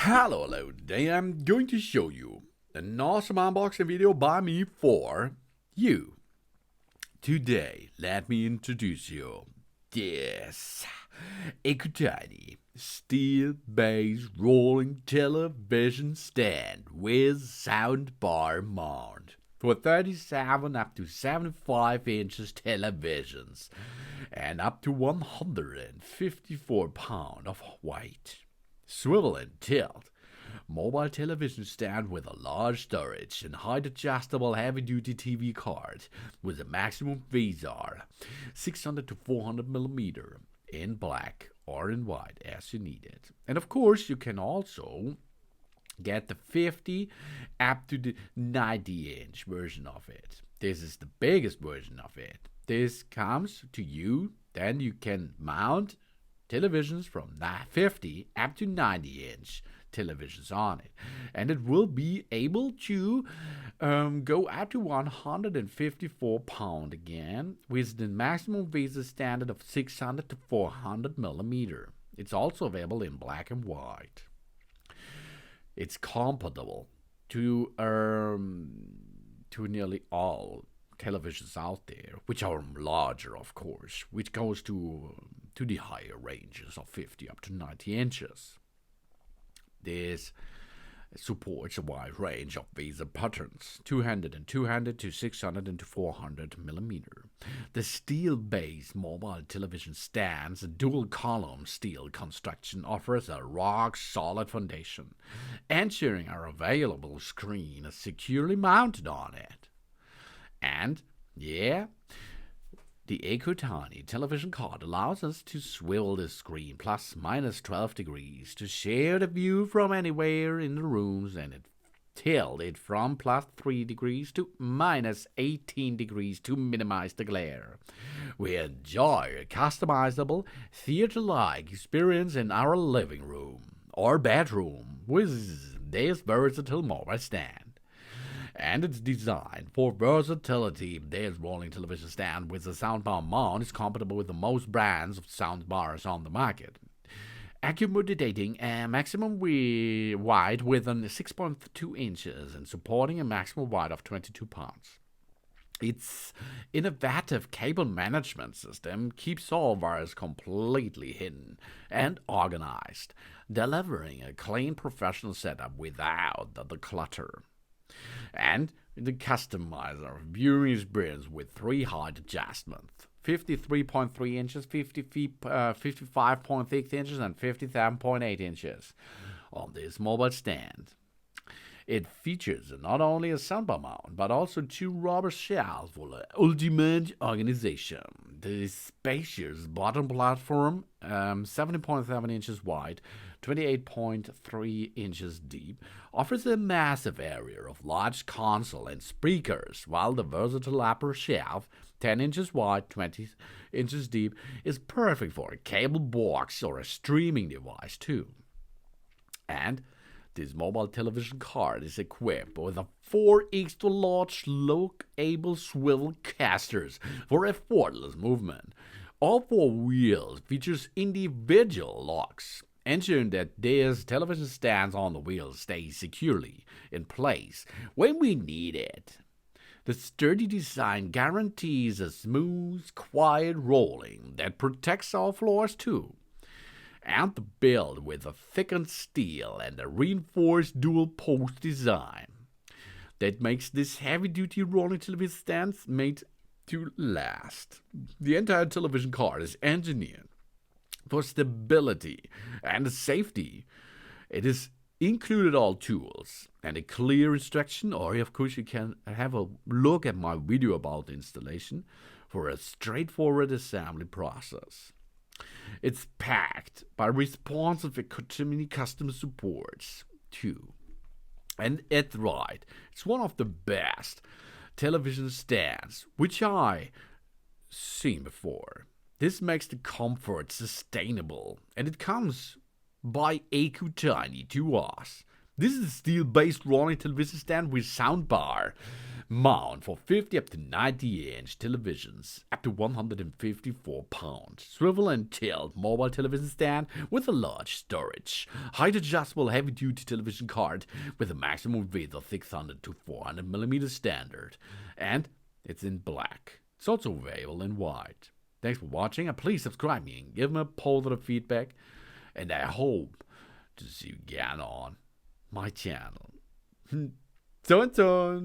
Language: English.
Hello, today I'm going to show you an awesome unboxing video by me for you. Today, let me introduce you this ECOTINY steel-based rolling television stand with soundbar mount for 37 up to 75 inches televisions and up to 154 pounds of weight. Swivel and Tilt mobile television stand with a large storage and height adjustable heavy-duty TV card with a maximum VESA 600 to 400 millimeter in black or in white as you need it. And of course you can also get the 50 up to the 90-inch version of it. This is the biggest version of it. This comes to you, then you can mount televisions from 50 up to 90-inch televisions on it, and it will be able to go up to 154 pound again with the maximum VESA standard of 600 to 400 millimeter. It's also available in black and white. It's compatible to nearly all televisions out there, which are larger, of course, which goes to the higher ranges of 50 up to 90 inches. This supports a wide range of VESA patterns, 200 and 200 to 600 and to 400 millimeter. The steel-based mobile television stand's dual-column steel construction offers a rock-solid foundation, ensuring our available screen is securely mounted on it. And, yeah, the ECOTINY television card allows us to swivel the screen plus minus 12 degrees to share the view from anywhere in the rooms, and tilt it from plus 3 degrees to minus 18 degrees to minimize the glare. We enjoy a customizable, theater-like experience in our living room or bedroom with this versatile mobile stand. And it's designed for versatility. This rolling television stand with a soundbar mount is compatible with the most brands of soundbars on the market, accommodating a maximum wide within 6.2 inches and supporting a maximum weight of 22 pounds. Its innovative cable management system keeps all wires completely hidden and organized, delivering a clean professional setup without the clutter. And the customizer viewing experience with 3 height adjustments, 53.3 inches, 55.6 inches, and 57.8 inches on this mobile stand. It features not only a soundbar mount, but also 2 rubber shelves for the ultimate organization. The spacious bottom platform, 70.7 inches wide, 28.3 inches deep, offers a massive area of large console and speakers, while the versatile upper shelf, 10 inches wide, 20 inches deep, is perfect for a cable box or a streaming device too. And this mobile television card is equipped with a 4 extra large lock-able swivel casters for effortless movement. All 4 wheels features individual locks, ensuring that this television stands on the wheels stays securely in place when we need it. The sturdy design guarantees a smooth, quiet rolling that protects our floors too. And the build with a thickened steel and a reinforced dual-post design that makes this heavy-duty rolling television stand made to last. The entire television card is engineered for stability and safety. It is included all tools and a clear instruction, or of course you can have a look at my video about the installation for a straightforward assembly process. It's packed by responsive ECOTINY customer supports too. And it's right, it's one of the best television stands which I seen before. This makes the comfort sustainable, and it comes by ECOTINY to us. This is a steel-based rolling television stand with soundbar mount for 50 up to 90-inch televisions, up to 154 pounds. Swivel and tilt mobile television stand with a large storage. Height adjustable heavy-duty television cart with a maximum width of 600 to 400 millimeters standard. And it's in black. It's also available in white. Thanks for watching, and please subscribe me and give me a positive feedback. And I hope to see you again on my channel. So.